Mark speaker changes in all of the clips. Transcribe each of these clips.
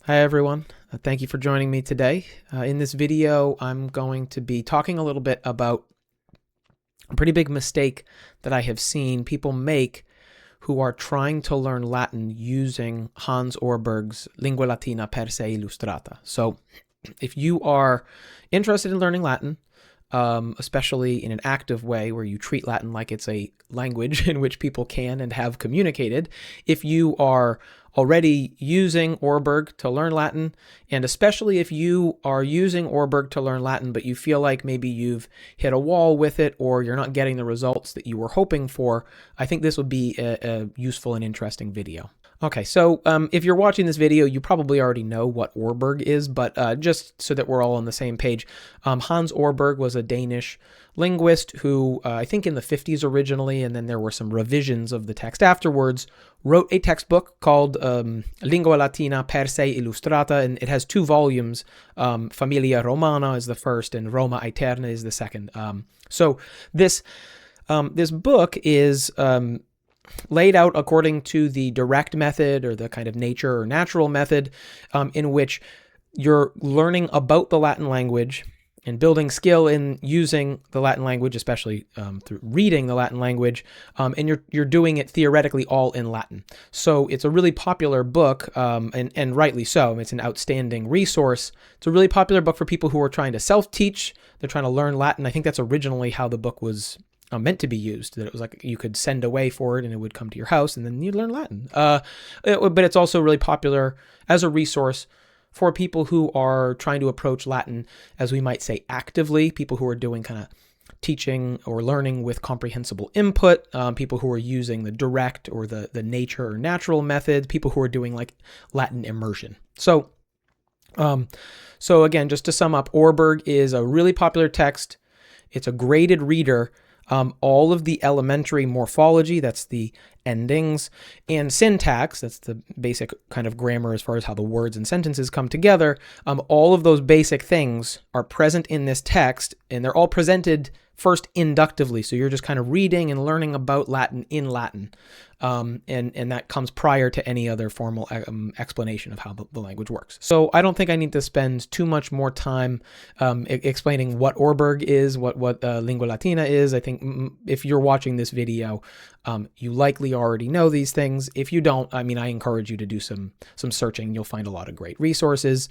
Speaker 1: Hi everyone, thank you for joining me today. In this video, I'm going to be talking a little bit about a pretty big mistake that I have seen people make who are trying to learn Latin using Hans Oerberg's Lingua Latina per se illustrata. So if you are interested in learning Latin, especially in an active way where you treat Latin like it's a language in which people can and have communicated, if you are already using Orberg to learn Latin, and especially if you are using Orberg to learn Latin, but you feel like maybe you've hit a wall with it or you're not getting the results that you were hoping for, I think this would be a useful and interesting video. Okay, so if you're watching this video, you probably already know what Orberg is, but just so that we're all on the same page, Hans Orberg was a Danish linguist who, I think in the 50s originally, and then there were some revisions of the text afterwards, wrote a textbook called Lingua Latina per se illustrata, and it has 2 volumes. Familia Romana is the first, and Roma Aeterna is the second. So this book is laid out according to the direct method or the kind of nature or natural method, in which you're learning about the Latin language and building skill in using the Latin language, especially through reading the Latin language, and you're doing it theoretically all in Latin. So it's a really popular book, and rightly so. It's an outstanding resource. It's a really popular book for people who are trying to self-teach. They're trying to learn Latin. I think that's originally how the book was meant to be used, that it was like you could send away for it and it would come to your house and then you'd learn Latin. But it's also really popular as a resource for people who are trying to approach Latin, as we might say, actively, people who are doing kind of teaching or learning with comprehensible input, people who are using the direct or the nature or natural method, people who are doing like Latin immersion. So again, just to sum up, Orberg is a really popular text. It's a graded reader. All of the elementary morphology, that's the endings, and syntax, that's the basic kind of grammar as far as how the words and sentences come together, all of those basic things are present in this text, and they're all presented first inductively. So you're just kind of reading and learning about Latin in Latin, and that comes prior to any other formal explanation of how the language works. So I don't think I need to spend too much more time explaining what Orberg is, what Lingua Latina is. I think if you're watching this video, you likely already know these things. If you don't, I mean, I encourage you to do some searching. You'll find a lot of great resources.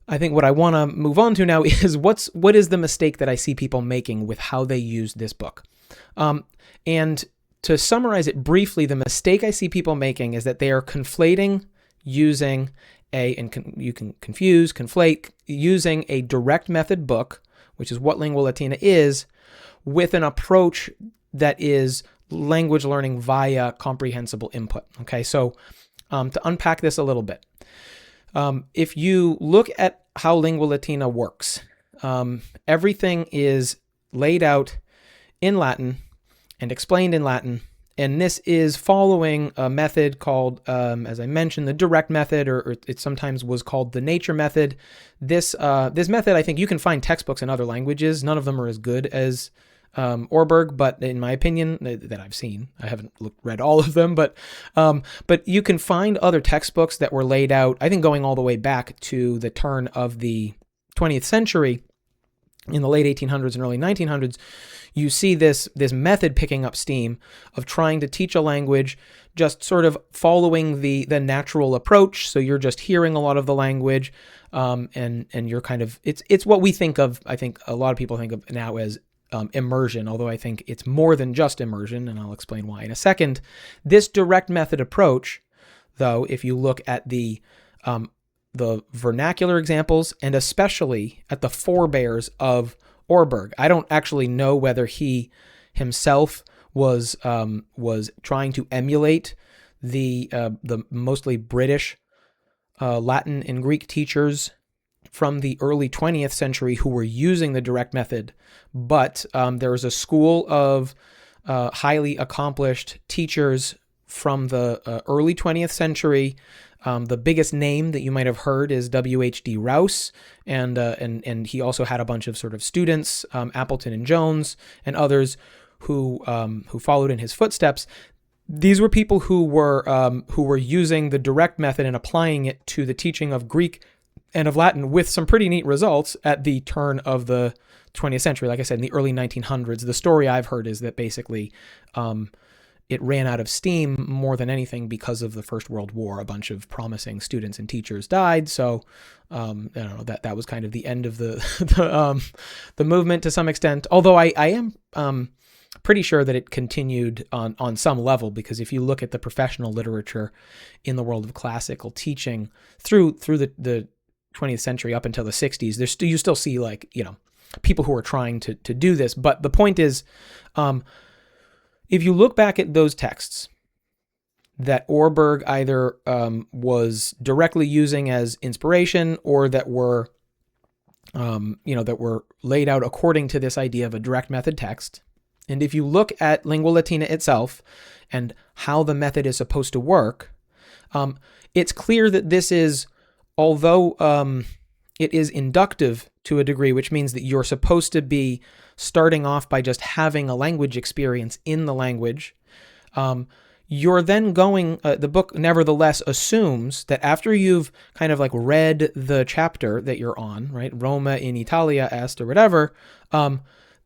Speaker 1: I think what I want to move on to now is what is the mistake that I see people making with how they use this book. And to summarize it briefly, the mistake I see people making is that they are conflating using you can conflate using a direct method book, which is what Lingua Latina is, with an approach that is language learning via comprehensible input. Okay, so to unpack this a little bit, if you look at how Lingua Latina works, everything is laid out in Latin and explained in Latin, and this is following a method called, as I mentioned, the direct method, or it sometimes was called the nature method. This method, I think you can find textbooks in other languages. None of them are as good as Orberg, but in my opinion, that I've seen, I haven't read all of them, but you can find other textbooks that were laid out, I think going all the way back to the turn of the 20th century, in the late 1800s and early 1900s, you see this method picking up steam of trying to teach a language, just sort of following the natural approach. So you're just hearing a lot of the language, and you're kind of, it's what we think of, I think a lot of people think of now as immersion, although I think it's more than just immersion, and I'll explain why in a second. This direct method approach, though, if you look at the vernacular examples, and especially at the forebears of Orberg, I don't actually know whether he himself was trying to emulate the mostly British Latin and Greek teachers from the early 20th century who were using the direct method, but there was a school of highly accomplished teachers from the early 20th century. The biggest name that you might have heard is W.H.D. Rouse, and he also had a bunch of sort of students, Appleton and Jones, and others who followed in his footsteps. these were people who were using the direct method and applying it to the teaching of Greek and of Latin with some pretty neat results at the turn of the 20th century. Like I said, in the early 1900s, the story I've heard is that basically it ran out of steam more than anything because of the First World War. A bunch of promising students and teachers died, so I don't know, that was kind of the end of the movement to some extent. Although I am pretty sure that it continued on some level, because if you look at the professional literature in the world of classical teaching through the 20th century up until the 60s, you still see, like, you know, people who are trying to do this. But the point is, if you look back at those texts that Orberg either was directly using as inspiration, or that were laid out according to this idea of a direct method text, and if you look at Lingua Latina itself and how the method is supposed to work, it's clear that this is, although it is inductive to a degree, which means that you're supposed to be starting off by just having a language experience in the language, you're then going, the book nevertheless assumes that after you've kind of like read the chapter that you're on, right, Roma in Italia est or whatever,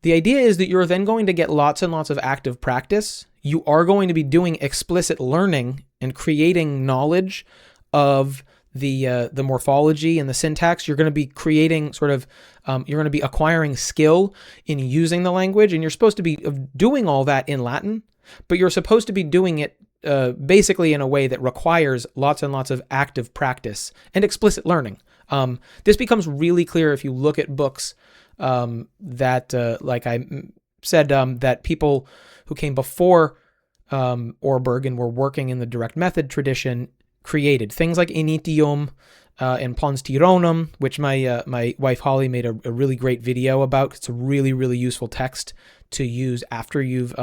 Speaker 1: the idea is that you're then going to get lots and lots of active practice. You are going to be doing explicit learning and creating knowledge of the morphology and the syntax. You're going to be creating sort of, you're going to be acquiring skill in using the language, and you're supposed to be doing all that in Latin, but you're supposed to be doing it basically in a way that requires lots and lots of active practice and explicit learning. This becomes really clear if you look at books that, like I said, that people who came before Orberg and were working in the direct method tradition created. Things like Initium and Pons Tironum, which my wife Holly made a really great video about. It's a really, really useful text to use after you've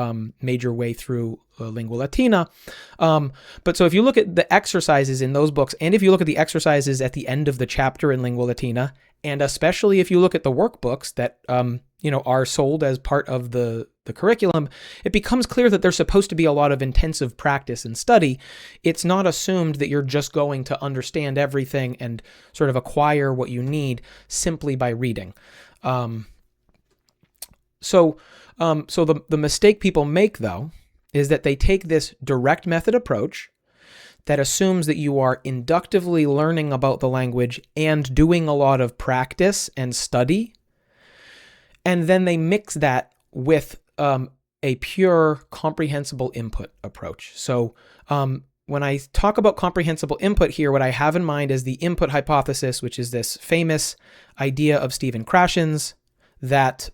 Speaker 1: made your way through Lingua Latina. But so if you look at the exercises in those books, and if you look at the exercises at the end of the chapter in Lingua Latina, and especially if you look at the workbooks that are sold as part of the curriculum, it becomes clear that there's supposed to be a lot of intensive practice and study. It's not assumed that you're just going to understand everything and sort of acquire what you need simply by reading. So the mistake people make, though, is that they take this direct method approach that assumes that you are inductively learning about the language and doing a lot of practice and study, and then they mix that with a pure comprehensible input approach. So when I talk about comprehensible input here, what I have in mind is the input hypothesis, which is this famous idea of Stephen Krashen's that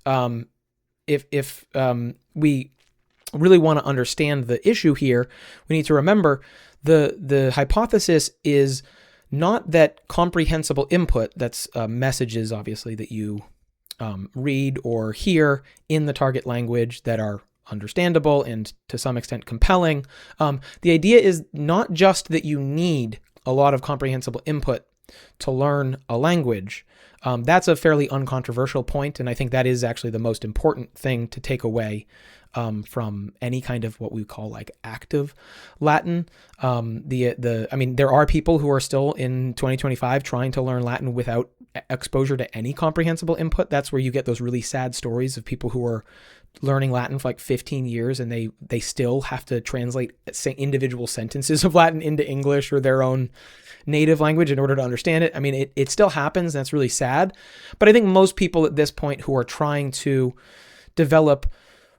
Speaker 1: if we really want to understand the issue here, we need to remember the hypothesis is not that comprehensible input, that's messages, obviously, that you read or hear in the target language that are understandable and to some extent compelling. The idea is not just that you need a lot of comprehensible input to learn a language. That's a fairly uncontroversial point, and I think that is actually the most important thing to take away from any kind of what we call like active Latin. There are people who are still in 2025 trying to learn Latin without exposure to any comprehensible input. That's where you get those really sad stories of people who are learning Latin for like 15 years and they still have to translate individual sentences of Latin into English or their own native language in order to understand it. I mean, it still happens, and that's really sad. But I think most people at this point who are trying to develop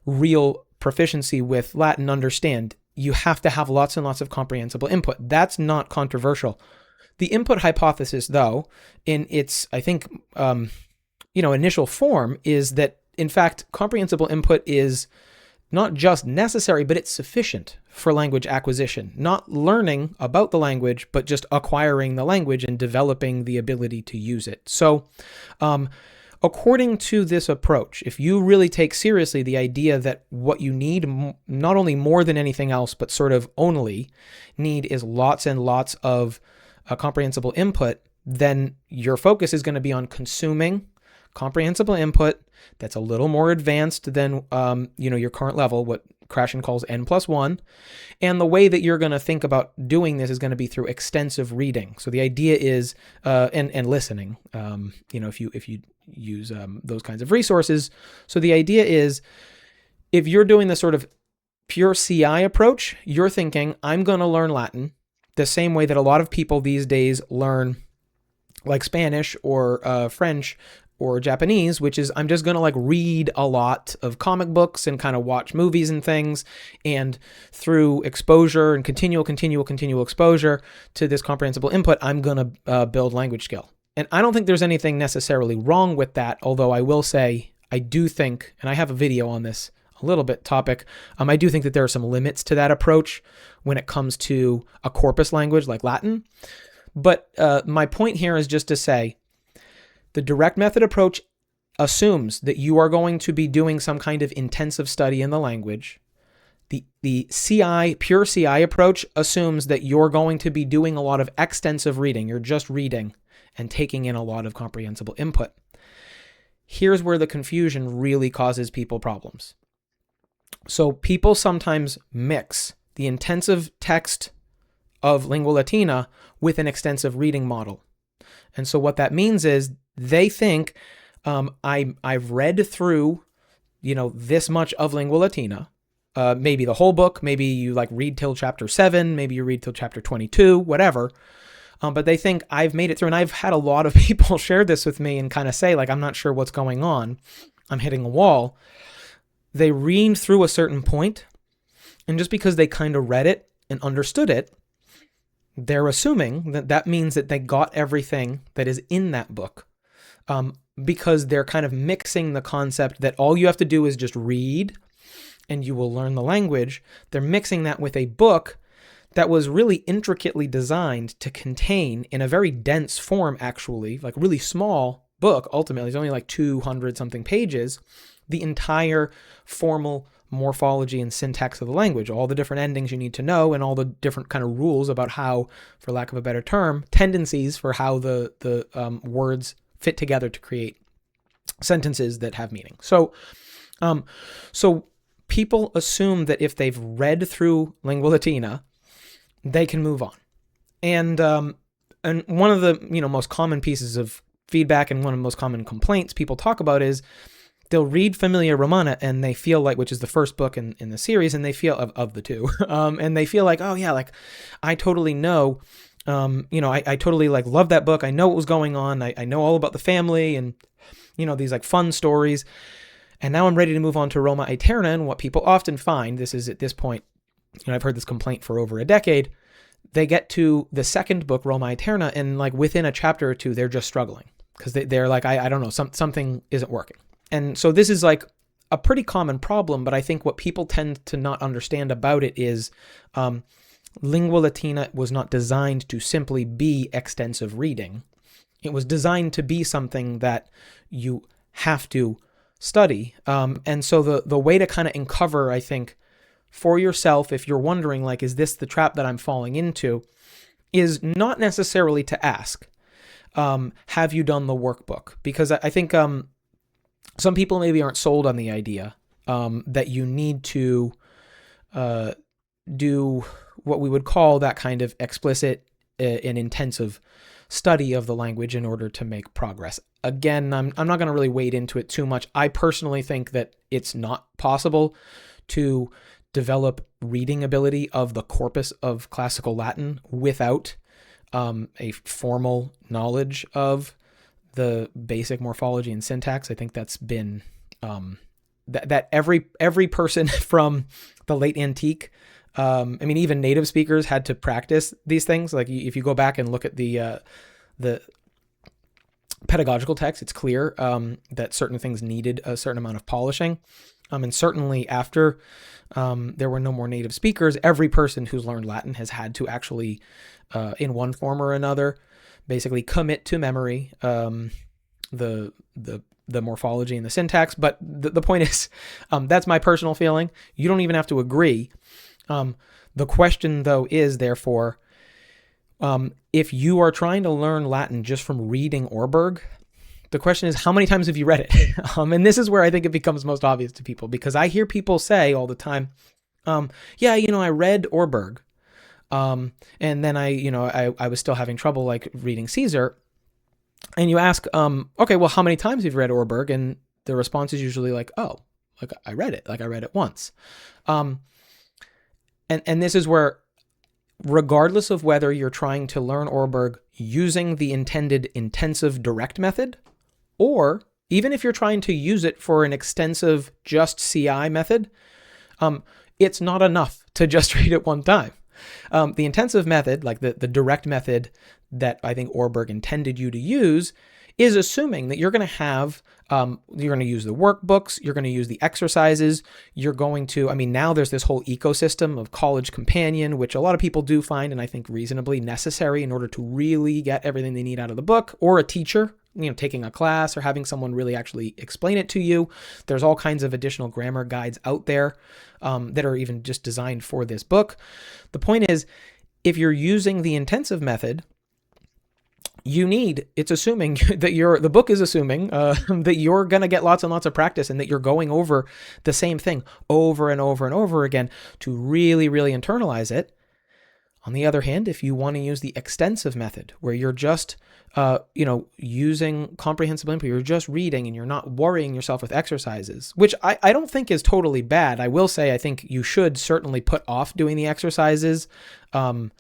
Speaker 1: real proficiency with Latin understand you have to have lots and lots of comprehensible input. That's not controversial. The input hypothesis, though, in its, I think, initial form is that, in fact, comprehensible input is not just necessary, but it's sufficient for language acquisition. Not learning about the language, but just acquiring the language and developing the ability to use it. So, according to this approach, if you really take seriously the idea that what you need, not only more than anything else, but sort of only need, is lots and lots of comprehensible input, then your focus is going to be on consuming comprehensible input that's a little more advanced than your current level, what Krashen calls N+1. And the way that you're going to think about doing this is going to be through extensive reading. So the idea is, and listening, if you use those kinds of resources. So the idea is, if you're doing the sort of pure CI approach, you're thinking, I'm going to learn Latin the same way that a lot of people these days learn like Spanish or French or Japanese, which is I'm just going to like read a lot of comic books and kind of watch movies and things. And through exposure and continual exposure to this comprehensible input, I'm going to build language skill. And I don't think there's anything necessarily wrong with that, although I will say I do think, and I have a video on this a little bit topic, I do think that there are some limits to that approach when it comes to a corpus language like Latin. But my point here is just to say, the direct method approach assumes that you are going to be doing some kind of intensive study in the language. The CI, pure CI approach assumes that you're going to be doing a lot of extensive reading. You're just reading and taking in a lot of comprehensible input. Here's where the confusion really causes people problems. So people sometimes mix the intensive text of Lingua Latina with an extensive reading model. And so what that means is they think I've read through, this much of Lingua Latina, maybe the whole book, maybe you like read till chapter 7, maybe you read till chapter 22, whatever. But they think I've made it through, and I've had a lot of people share this with me and kind of say, like, I'm not sure what's going on. I'm hitting a wall. They read through a certain point, and just because they kind of read it and understood it, they're assuming that that means that they got everything that is in that book, because they're kind of mixing the concept that all you have to do is just read and you will learn the language. They're mixing that with a book that was really intricately designed to contain, in a very dense form actually, like really small book, ultimately, it's only like 200 something pages, the entire formal morphology and syntax of the language, all the different endings you need to know, and all the different kind of rules about how, for lack of a better term, tendencies for how the words fit together to create sentences that have meaning. So people assume that if they've read through Lingua Latina, they can move on. And one of the most common pieces of feedback and one of the most common complaints people talk about is they'll read Familia Romana and they feel like, which is the first book in the series, and they feel of the two, and they feel like, oh yeah, like I totally know, I totally like love that book. I know what was going on. I know all about the family and, these like fun stories. And now I'm ready to move on to Roma Aeterna. And what people often find, this is at this point, I've heard this complaint for over a decade, they get to the second book, Roma Aeterna, and like within a chapter or two, they're just struggling because they're like, I don't know, something isn't working. And so this is like a pretty common problem, but I think what people tend to not understand about it is Lingua Latina was not designed to simply be extensive reading. It was designed to be something that you have to study. And so the way to kind of uncover, I think, for yourself, if you're wondering, like, is this the trap that I'm falling into, is not necessarily to ask, have you done the workbook? Because I think some people maybe aren't sold on the idea that you need to do what we would call that kind of explicit and intensive study of the language in order to make progress. Again, I'm not going to really wade into it too much. I personally think that it's not possible to develop reading ability of the corpus of classical Latin without a formal knowledge of the basic morphology and syntax. I think that's been that every person from the late antique, even native speakers had to practice these things. Like if you go back and look at the pedagogical text, it's clear that certain things needed a certain amount of polishing. And certainly after there were no more native speakers, every person who's learned Latin has had to actually, in one form or another, basically commit to memory the morphology and the syntax. But the point is, that's my personal feeling. You don't even have to agree. The question, though, is therefore, if you are trying to learn Latin just from reading Orberg, The question is, how many times have you read it? And this is where I think it becomes most obvious to people, because I hear people say all the time, yeah, I read Orberg. And then I was still having trouble like reading Caesar. And you ask, okay, well, how many times have you read Orberg? And the response is usually like, oh, like I read it once. And this is where, regardless of whether you're trying to learn Orberg using the intended intensive direct method, or even if you're trying to use it for an extensive just CI method, it's not enough to just read it one time. The intensive method, like the direct method that I think Orberg intended you to use, is assuming that you're going to have, you're going to use the workbooks, you're going to use the exercises, you're going to, now there's this whole ecosystem of College Companion, which a lot of people do find, and I think reasonably necessary in order to really get everything they need out of the book, or a teacher, taking a class or having someone really actually explain it to you. There's all kinds of additional grammar guides out there that are even just designed for this book. The point is, if you're using the intensive method, it's assuming that the book is assuming that you're going to get lots and lots of practice, and that you're going over the same thing over and over and over again to really, really internalize it. On the other hand, if you want to use the extensive method, where you're just, using comprehensible input, you're just reading and you're not worrying yourself with exercises, which I don't think is totally bad. I will say, I think you should certainly put off doing the exercises. Even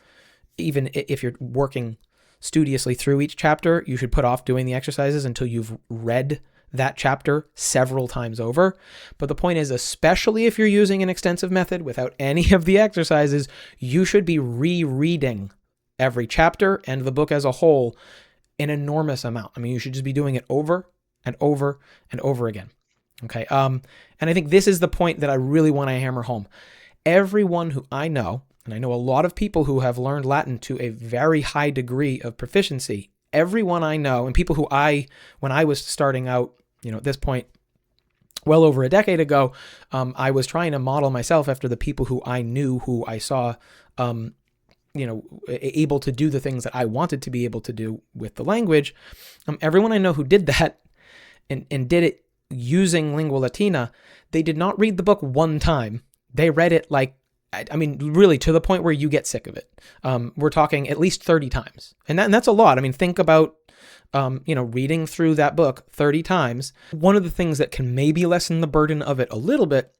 Speaker 1: if you're working studiously through each chapter, you should put off doing the exercises until you've read that chapter several times over. But the point is, especially if you're using an extensive method without any of the exercises, you should be rereading every chapter and the book as a whole an enormous amount. You should just be doing it over and over and over again. Okay. And I think this is the point that I really want to hammer home. Everyone who I know, and I know a lot of people who have learned Latin to a very high degree of proficiency, everyone I know, and people who when I was starting out, at this point, well over a decade ago, I was trying to model myself after the people who I knew, who I saw, able to do the things that I wanted to be able to do with the language. Everyone I know who did that and did it using Lingua Latina, they did not read the book one time. They read it really to the point where you get sick of it. We're talking at least 30 times. And that's a lot. Think about, reading through that book 30 times. One of the things that can maybe lessen the burden of it a little bit,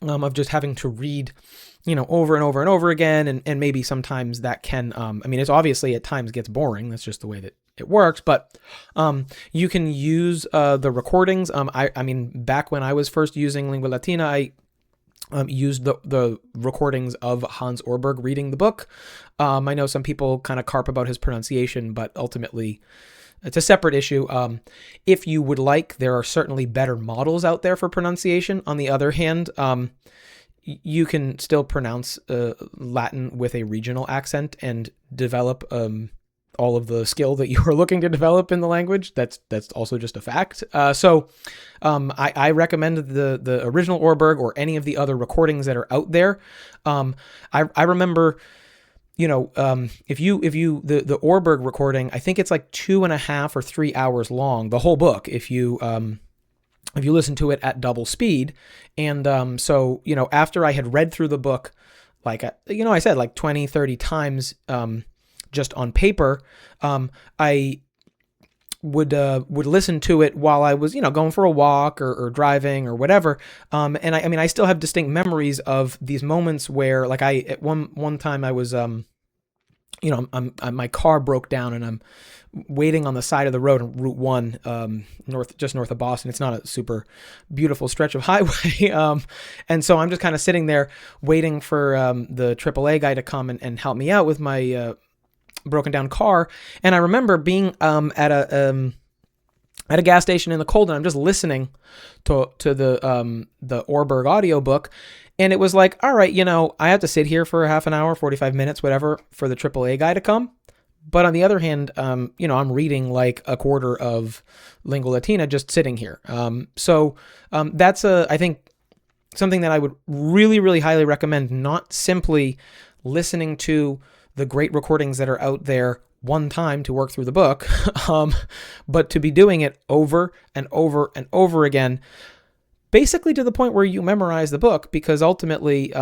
Speaker 1: of just having to read, over and over and over again. And maybe sometimes that can, it's obviously at times gets boring. That's just the way that it works. But you can use the recordings. Back when I was first using Lingua Latina, I used the recordings of Hans Orberg reading the book. I know some people kind of carp about his pronunciation, but ultimately it's a separate issue. If you would like, there are certainly better models out there for pronunciation. On the other hand, you can still pronounce Latin with a regional accent and develop all of the skill that you are looking to develop in the language. That's also just a fact. So I recommend the original Orberg or any of the other recordings that are out there. I remember, if you the Orberg recording, I think it's like 2.5 or 3 hours long, the whole book, if you listen to it at double speed. And so after I had read through the book, I said like 20, 30 times, just on paper, I would listen to it while I was, going for a walk or driving or whatever. And I still have distinct memories of these moments where, at one time I was, my car broke down and I'm waiting on the side of the road on Route 1, just north of Boston. It's not a super beautiful stretch of highway. And so I'm just kind of sitting there waiting for the AAA guy to come and help me out with my broken down car. And I remember being at a gas station in the cold, and I'm just listening to the Orberg audiobook. And it was like, all right, I have to sit here for half an hour, 45 minutes, whatever, for the AAA guy to come. But on the other hand, I'm reading like a quarter of Lingua Latina just sitting here. So that's I think something that I would really, really highly recommend, not simply listening to the great recordings that are out there one time to work through the book, but to be doing it over and over and over again, basically to the point where you memorize the book, because ultimately,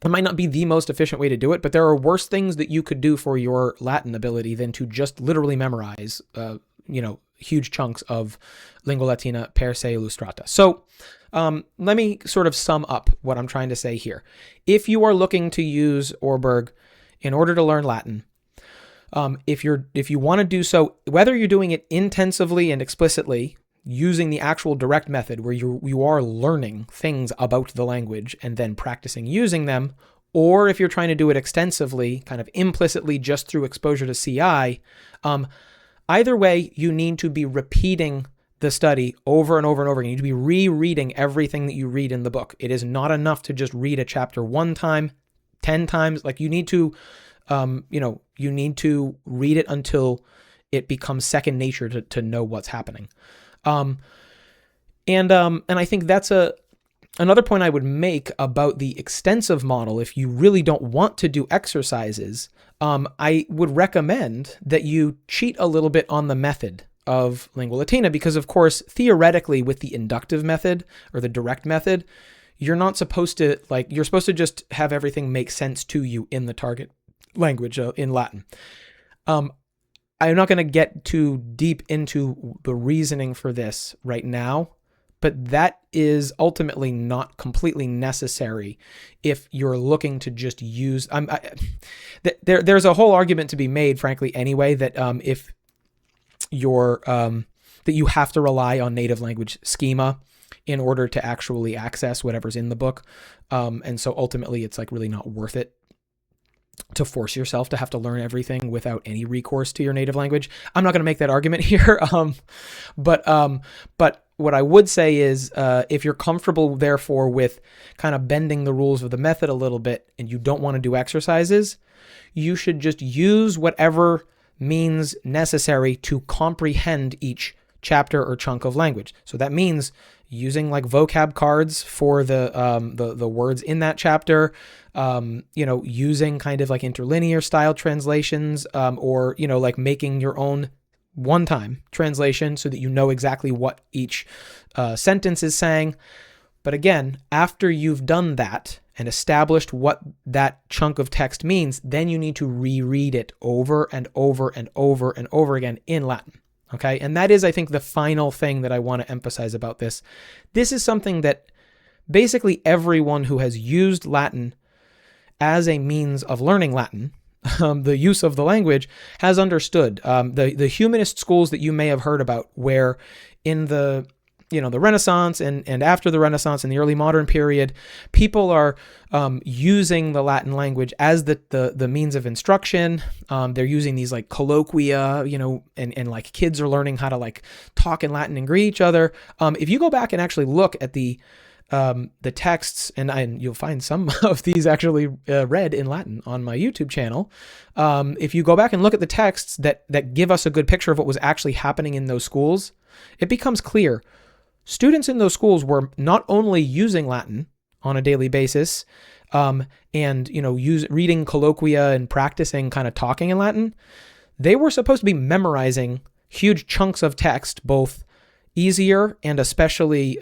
Speaker 1: it might not be the most efficient way to do it, but there are worse things that you could do for your Latin ability than to just literally memorize, huge chunks of Lingua Latina per se illustrata. So let me sort of sum up what I'm trying to say here. If you are looking to use Orberg in order to learn Latin, if you want to do so, whether you're doing it intensively and explicitly, using the actual direct method where you are learning things about the language and then practicing using them, or if you're trying to do it extensively, kind of implicitly just through exposure to CI, either way, you need to be repeating the study over and over and over again. You need to be rereading everything that you read in the book. It is not enough to just read a chapter one time, 10 times. Like you need to read it until it becomes second nature to know what's happening. And I think that's another point I would make about the extensive model. If you really don't want to do exercises, I would recommend that you cheat a little bit on the method of Lingua Latina, because of course, theoretically with the inductive method or the direct method, you're not supposed to, you're supposed to just have everything make sense to you in the target language in Latin. I'm not going to get too deep into the reasoning for this right now, but that is ultimately not completely necessary if you're looking to just use. There's a whole argument to be made, frankly, anyway, that if you're that you have to rely on native language schema in order to actually access whatever's in the book, and so ultimately it's really not worth it to force yourself to have to learn everything without any recourse to your native language. I'm not going to make that argument here. But what I would say is, if you're comfortable, therefore, with kind of bending the rules of the method a little bit and you don't want to do exercises, you should just use whatever means necessary to comprehend each chapter or chunk of language. So that means using vocab cards for the words in that chapter, using kind of interlinear style translations, or making your own one-time translation so that you know exactly what each sentence is saying. But again, after you've done that and established what that chunk of text means, then you need to reread it over and over and over and over again in Latin. Okay, and that is, I think, the final thing that I want to emphasize about this. This is something that basically everyone who has used Latin as a means of learning Latin, the use of the language, has understood. The humanist schools that you may have heard about, where in the Renaissance and after the Renaissance in the early modern period, people are using the Latin language as the means of instruction. They're using these colloquia, and kids are learning how to talk in Latin and greet each other. If you go back and actually look at the texts, and you'll find some of these actually read in Latin on my YouTube channel. If you go back and look at the texts that give us a good picture of what was actually happening in those schools, it becomes clear. Students in those schools were not only using Latin on a daily basis, and reading colloquia and practicing kind of talking in Latin, they were supposed to be memorizing huge chunks of text, both easier and especially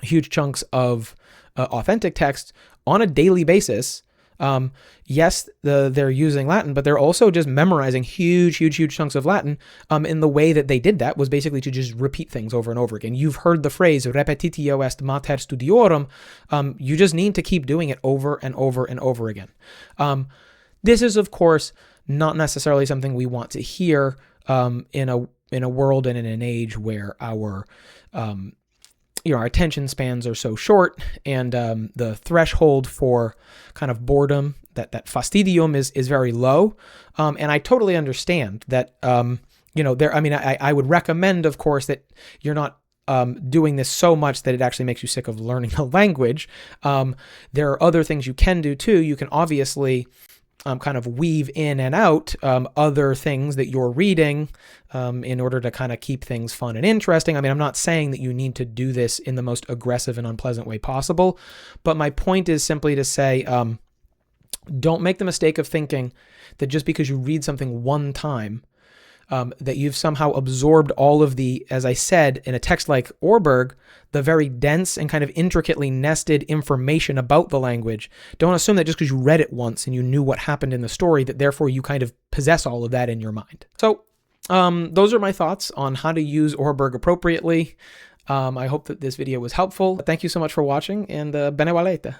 Speaker 1: huge chunks of authentic text on a daily basis. Yes, they're using Latin, but they're also just memorizing huge chunks of Latin. In the way that they did that was basically to just repeat things over and over again. You've heard the phrase repetitio est mater studiorum. You just need to keep doing it over and over and over again. This is, of course, not necessarily something we want to hear in a world and in an age where our attention spans are so short, and the threshold for kind of boredom, that fastidium is very low. And I totally understand that, I would recommend, of course, that you're not doing this so much that it actually makes you sick of learning the language. There are other things you can do too. You can obviously kind of weave in and out other things that you're reading in order to kind of keep things fun and interesting. I'm not saying that you need to do this in the most aggressive and unpleasant way possible, but my point is simply to say, Don't make the mistake of thinking that just because you read something one time, that you've somehow absorbed all of the, as I said, in a text like Orberg, the very dense and kind of intricately nested information about the language. Don't assume that just because you read it once and you knew what happened in the story, that therefore you kind of possess all of that in your mind. So those are my thoughts on how to use Orberg appropriately. I hope that this video was helpful. Thank you so much for watching, and bene valete.